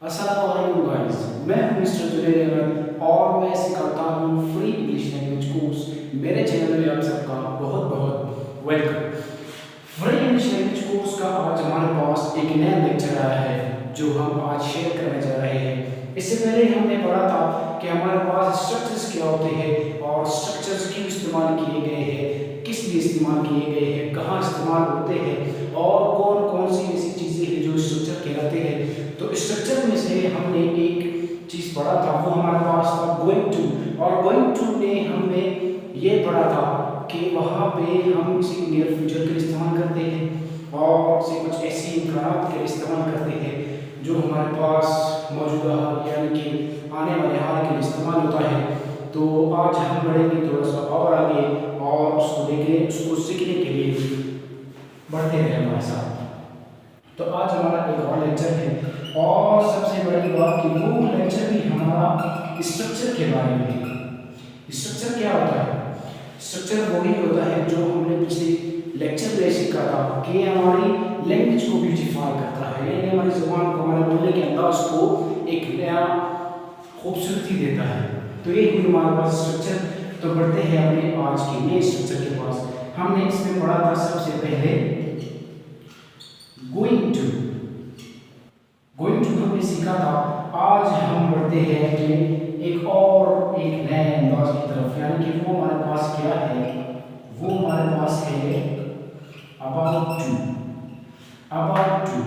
अस्सलाम वालेकुम गाइस, मैं हूं मिस्टर जुनैद अहमद और मैं सिखाता हूं फ्री इंग्लिश लैंग्वेज कोर्स। मेरे चैनल में आप सबका बहुत बहुत welcome. Free English language course का आज हमारे पास एक नया लेक्चर आया है जो हम आज शेयर करने जा रहे हैं। इससे पहले हमने पढ़ा था कि हमारे पास स्ट्रक्चर्स क्या होते हैं और स्ट्रक्चर्स क्यों इस्तेमाल किए गए हैं, किस लिए इस्तेमाल किए गए हैं, कहाँ इस्तेमाल होते हैं और कौन कौन सी ऐसी चीज़ें हैं जो स्ट्रक्चर कहलाते हैं। तो स्ट्रक्चर में से हमने एक चीज़ पढ़ा था, वो हमारे पास था गोइंग टू, और गोइंग टू में हमने ये पढ़ा था कि वहाँ पे हम इसे नियर फ्यूचर के लिए इस्तेमाल करते हैं और से कुछ ऐसी इम्कानात के लिए इस्तेमाल करते हैं जो हमारे पास मौजूदा यानी कि आने वाले हाल के लिए इस्तेमाल होता है। तो आज हम बढ़ेंगे थोड़ा सा और आगे और उसको सीखने के लिए बढ़ते हैं हमारे साथ। तो आज हमारा एक और लेक्चर है और सबसे बड़ी बात कि वो लेक्चर भी हमारा स्ट्रक्चर के बारे में है। स्ट्रक्चर क्या होता है? स्ट्रक्चर वही होता है जो हमने पिछले लेक्चर में सीखा था कि हमारी लैंग्वेज को ब्यूटीफाई करता है, यानी हमारी ज़ुबान को, हमारे बोलने के अंदाज को एक नया खूबसूरती देता है। तो ये हुई हमारे पास स्ट्रक्चर। तो बढ़ते हैं अपने आज के नए स्ट्रक्चर के पास। हमने इसमें पढ़ा था सबसे पहले गोइंग टू। गोइंग टू हमने सीखा था। आज हम बढ़ते हैं अपने एक नए अंदाज की तरफ, यानी कि वो हमारे पास क्या है, वो हमारे पास है अबाउट टू। About to.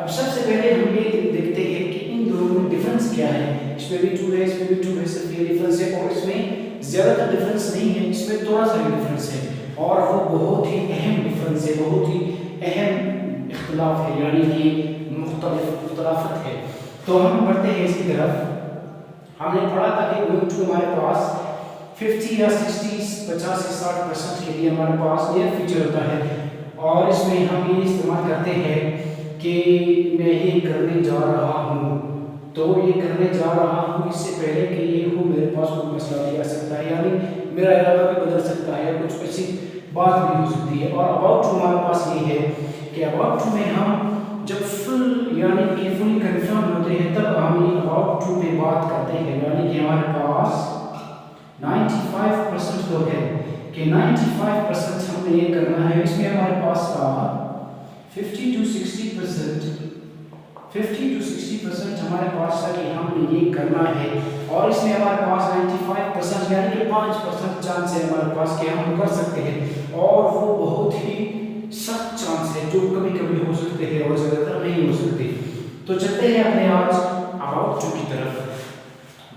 अब सबसे पहले हम ये देखते हैं कि इन दोनों में डिफरेंस क्या है। इसमें भी टू है, इसमें भी टू है, सिर्फ ये डिफरेंस है और इसमें ज़्यादातर डिफरेंस नहीं है, इसमें थोड़ा सा ही डिफरेंस है और वो बहुत ही अहम डिफरेंस है, बहुत ही अहम इख्तिलाफ है, यानी कि मुख्तलिफत है। तो हम बढ़ते हैं इसकी तरफ। हमने पढ़ा था कि गोइंग टू हमारे पास 50 या 60, 50 से 60% के लिए हमारे पास नियर फ्यूचर होता है और इसमें हम ये इस्तेमाल करते हैं कि मैं ये करने जा रहा हूँ। तो ये करने जा रहा हूँ इससे पहले कि ये हो मेरे पास कोई मसला भी आ सकता है, यानी मेरा इरादा भी बदल सकता है, कुछ ऐसी बात भी हो सकती है। और अबाउट टू हमारे पास ये है कि अबाउट टू में हम जब फुल यानी कि फुल कंफर्म होते हैं तब हम ये अबाउट टू पे बात करते हैं, यानी कि हमारे पास 95% तो है कि 95% हमने ये करना है। इसमें हमारे पास 50 to 60% हमारे पास है कि हमने ये करना है और इसमें हमारे पास 95% यानी कि 5% चांस है हमारे पास कि हम कर सकते हैं और वो बहुत ही सख्त चांस है जो कभी कभी हो सकते हैं और ज़्यादातर नहीं हो सकते। तो चलते हैं अपने आज अबाउट टू की तरफ,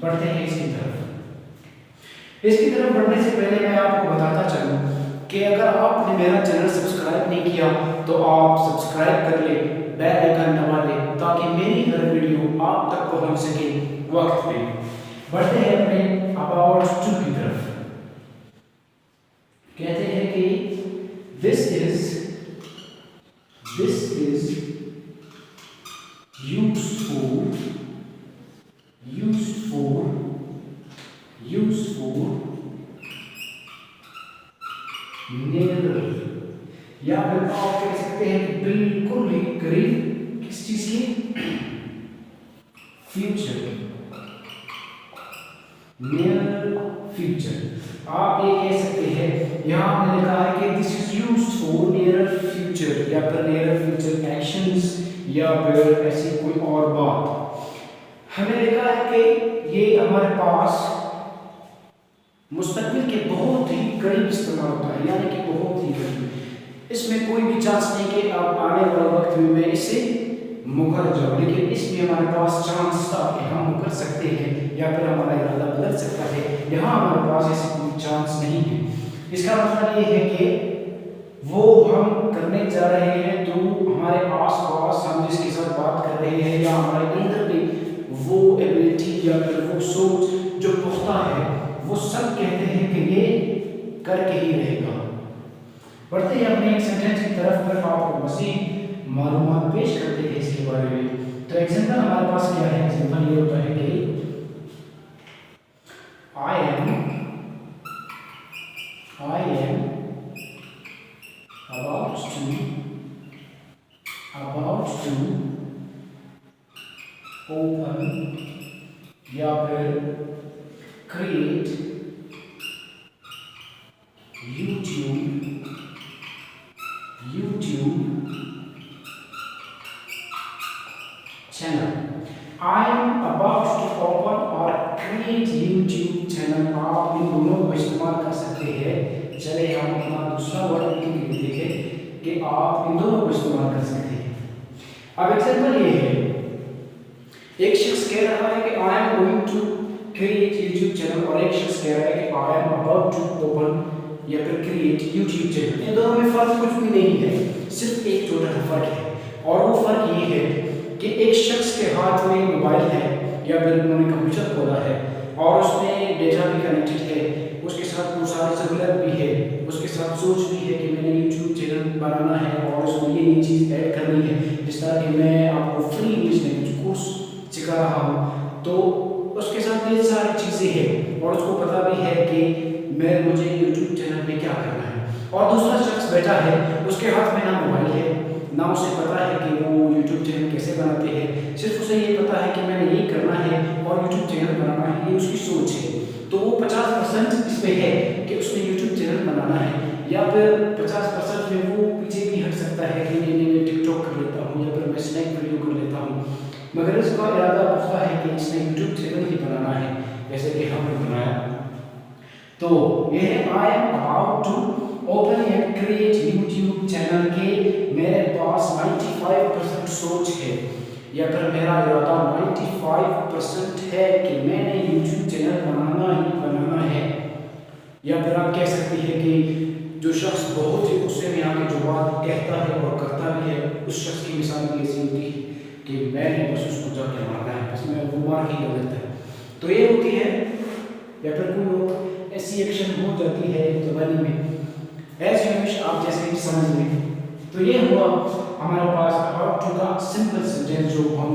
बढ़ते हैं इसकी तरफ। इसकी तरफ बढ़ने से पहले मैं आपको बताता चलूँ कि अगर आपने मेरा चैनल सब्सक्राइब नहीं किया तो आप सब्सक्राइब कर ले, बेल आइकन दबा दें ताकि मेरी हर वीडियो आप तक पहुंच सके वक्त पे। बढ़ते हैं अपने अबाउट टू की तरफ। कहते हैं कि this is used for nearer, या फिर आप कह सकते हैं कि बिल्कुल ही करीब किस चीज की, फ्यूचर, नियर फ्यूचर। आप ये कह सकते हैं, यहाँ हमने लिखा है कि this is used for near future या फिर नियर फ्यूचर एक्शंस या फिर ऐसी कोई और बात। हमें लिखा है कि ये हमारे पास मुस्तकबिल के बहुत ही करीब इस्तेमाल होता है, यानी कि बहुत ही करीब। इसमें कोई भी चांस नहीं कि आप आने वाले वक्त में मैं इससे मुकर जाऊँ, लेकिन इसमें हमारे पास चांस था कि हम मुकर सकते हैं या फिर हमारा इरादा बदल सकता है। यहाँ हमारे पास ऐसे कोई चांस नहीं है। इसका मतलब ये है कि वो हम करने जा रहे हैं तो हमारे आस पास हम जिसके साथ बात कर रहे हैं या हमारे अंदर में वो एबिलिटी या फिर वो सोच जो पुख्ता है, वो सब कहते हैं कि ये करके ही रहेगा। बढ़ते हैं अपने एक सेंटेंस की तरफ, फिर आपको मज़ीद मालूमात पेश करते हैं इसके बारे में। तो एग्जाम्पल हमारे पास क्या है? एग्जाम्पल ये होता है कि I am about to open या फिर create YouTube channel. I am about to open और क्रिएट यूट्यूब चैनल। आप इन दोनों को इस्तेमाल कर सकते हैं। चले हम अपना दूसरा वर्ड लिखते हैं कि आप इन दोनों को इस्तेमाल कर सकते हैं। अब एग्जाम्पल ये है, एक शख्स कह रहा है कि I am going to create YouTube channel और एक शख्स कह रहा है कि I am about to open या फिर क्रिएट यूट्यूब चैनल। इन दोनों में फर्क कुछ भी नहीं है, सिर्फ एक छोटा सा फर्क है, और वो फर्क ये है कि एक शख्स के हाथ में मोबाइल है या फिर उन्होंने कंप्यूटर खोला है और उसमें डेटा भी कनेक्टेड है, उसके साथ वो सारी सहूलत भी है, उसके साथ सोच भी है कि मैंने यूट्यूब चैनल बनाना है और उसमें ये चीज़ ऐड करनी है। जिस तरह कि मैं आपको फ्री इंग्लिश लैंग्वेज कोर्स सिखा रहा हूँ, तो उसके साथ ये सारी चीज़ें हैं और उसको पता भी है कि मुझे यूट्यूब चैनल में क्या करना है। और दूसरा शख्स बैठा है, उसके हाथ में ना मोबाइल है, ना उसे पता है कि वो यूट्यूब चैनल कैसे बनाते हैं, सिर्फ उसे ये पता है कि मैंने ये करना है और यूट्यूब चैनल बनाना है, ये उसकी सोच है। तो वो 50% इस पे है कि उसने यूट्यूब चैनल बनाना है, या फिर 50% में वो पीछे भी हट सकता है कि नहीं मैं टिकटॉक कर लेता हूँ या फिर मैं स्नैक वीडियो कर लेता हूँ, मगर इसका इरादा होता है कि इसने यूट्यूब चैनल ही बनाना है, जैसे कि हमने बनाया। तो ये है I am about to open and create YouTube channel के मेरे पास 95% सोच है, या फिर मेरा इरादा 95% है कि मैंने यूट्यूब चैनल बनाना ही बनाना है। या फिर आप कह सकते हैं कि जो शख्स बहुत ही गुस्से में आके जो बात कहता है और करता भी है, उस शख्स की मिसाल भी ऐसी होती है कि मैंने बस उसको जाके मारना है, बस मैं वो मार ही कर देता है। तो ये होती है, या फिर कोई ऐसी एक्शन हो जाती है ज़बानी में एज यू विश, आप जैसे ही समझ लें। तो ये हुआ हमारे पास अबाउट टू का सिंपल सेंटेंस जो हम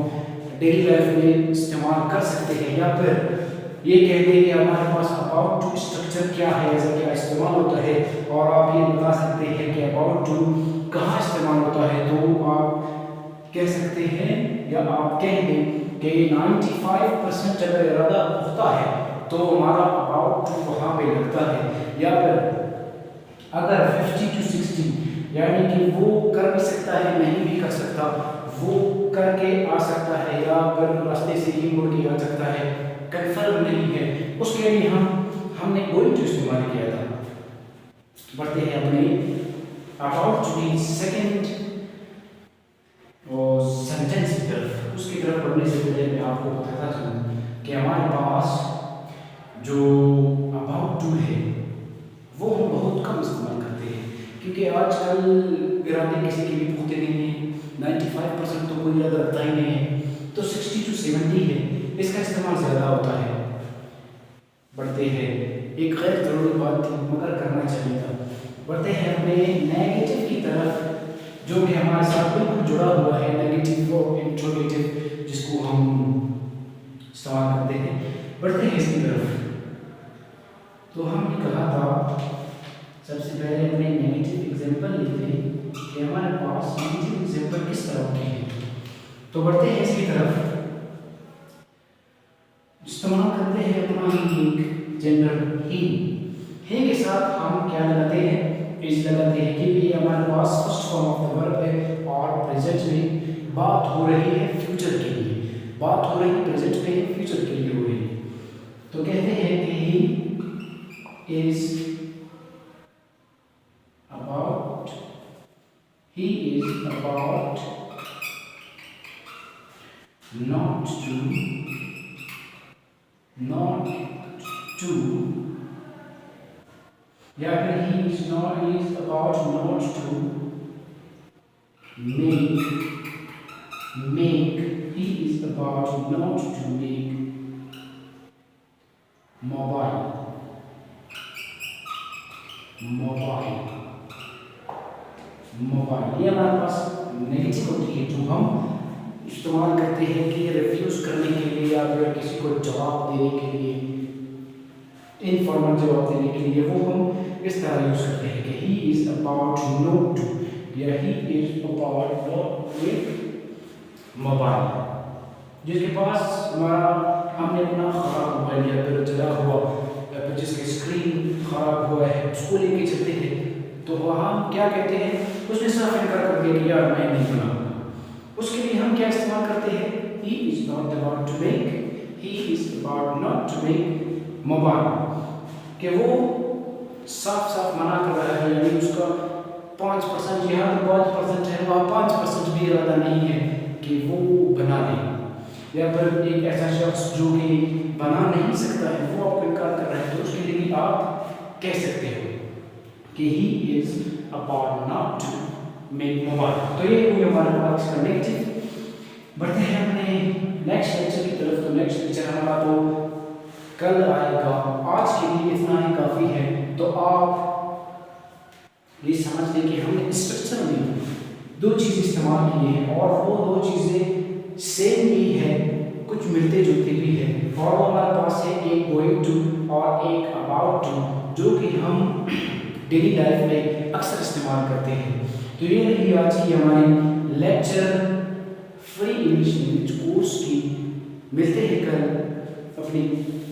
डेली लाइफ में इस्तेमाल कर सकते हैं, या फिर ये कहते हैं कि हमारे पास अबाउट टू स्ट्रक्चर क्या है, ऐसा क्या इस्तेमाल होता है, और आप ये बता सकते हैं कि अबाउट टू कहाँ इस्तेमाल होता है। तो आप कह सकते हैं या आप कह दें कि 95% अगर इरादा होता है तो हमारा अबाउट टू वहाँ पे लगता है, या फिर अगर 50 to 60 यानी कि वो कर भी सकता है नहीं भी कर सकता, वो करके आ सकता है या फिर रास्ते से ही मुड़ के आ सकता है, कंफर्म नहीं है, उसके लिए हमने गोइंग टू इस्तेमाल किया था। बढ़ते हैं अपने अबाउट टू की सेकंड सेंटेंस की तरफ। उसकी तरफ बढ़ने से पहले मैं आपको बताता चलूँ कि हमारे पास जो अबाउट टू है वो हम बहुत कम इस्तेमाल करते हैं, क्योंकि आजकल इरादे किसी के भी पुख्ते नहीं हैं, 95% तो कोई इरादा रखता ही नहीं है, तो 60 to 70 है, इसका इस्तेमाल ज़्यादा होता है। बढ़ते हैं, एक गैर ज़रूरी बात थी मगर करना चाहिए था। बढ़ते हैं अपने नेगेटिव की तरफ, जो कि हमारे साथ बिल्कुल जुड़ा हुआ है, नेगेटिव और इंट्रोगेटिव जिसको हम इस्तेमाल करते हैं। बढ़ते हैं इसकी तरफ। तो हमने कहा था सबसे पहले अपने नेगेटिव एग्जाम्पल लिखते हैं कि हमारे पास नेगेटिव एग्जाम्पल किस तरह के हैं। तो बढ़ते हैं इसकी तरफ, इस्तेमाल करते हैं अपना ही जेंडर ही के साथ हम क्या लगाते हैं, इज लगाते हैं, क्योंकि हमारे पास first form of the verb है और प्रेजेंट में बात हो रही है फ्यूचर के लिए, बात हो रही है प्रेजेंट में फ्यूचर के लिए हो रही है। तो कहते हैं कि ही is about not to या फिर he is about not to make he is about not to make mobile ये हमारे पास नेगेटिव होती है, जो हम इस्तेमाल करते हैं कि रिफ्यूज़ करने के लिए या फिर किसी को जवाब देने के लिए, इनफॉर्मल जवाब देने के लिए, वो हम इस तरह यूज़ करते हैं कि he is about not to या he is about not with mobile. جس کے پاس ہمارا ہم نے اپنا خراب موبائل یا پھر جلا ہوا یا پھر جس کی اسکرین خراب ہوا ہے اس کو لے کے چلتے ہیں تو ہم کیا کہتے ہیں اس نے صرف انکار کر دیا کہ یار میں نہیں بناؤں گا. اس کے لیے ہم کیا استعمال کرتے ہیں he is not about to make he is about not to make mobile کہ وہ صاف صاف منع کر رہا ہے یعنی اس کا 5% یہاں تو 5% ہے وہاں 5% بھی ارادہ نہیں ہے کہ وہ بنا دے یا پھر ایک ایسا شخص جو کہ بنا نہیں سکتا ہے وہ آپ کو انکار کر رہا ہے تو اس کے لیے آپ کہہ سکتے ہو کہ he is about not to make mobile. تو یہ ہوئی ہمارے پاس اس کا نیگیٹو. بڑھتے ہیں اپنے نیکسٹ لیکچر کی طرف. تو نیکسٹ لیکچر ہمارا تو کل آئے گا. آج کے لیے اتنا ہی کافی ہے. تو آپ یہ سمجھ لیں کہ ہم نے اسٹرکچر میں دو چیزیں استعمال کی ہیں اور وہ دو چیزیں سیم بھی ہے کچھ ملتے جلتے بھی ہیں اور وہ ہمارے پاس ہے ایک گوئنگ ٹو اور ایک اباؤٹ ٹو جو کہ ہم ڈیلی لائف میں اکثر استعمال کرتے ہیں. تو یہ رہی آج کی ہماری lecture free English language course کی. ملتے ہیں کل اپنی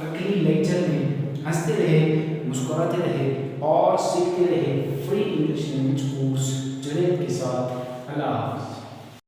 اگلی لیکچر میں. ہنستے رہے مسکراتے رہے اور سیکھتے رہے free English language course Junaid کے ساتھ. اللہ حافظ.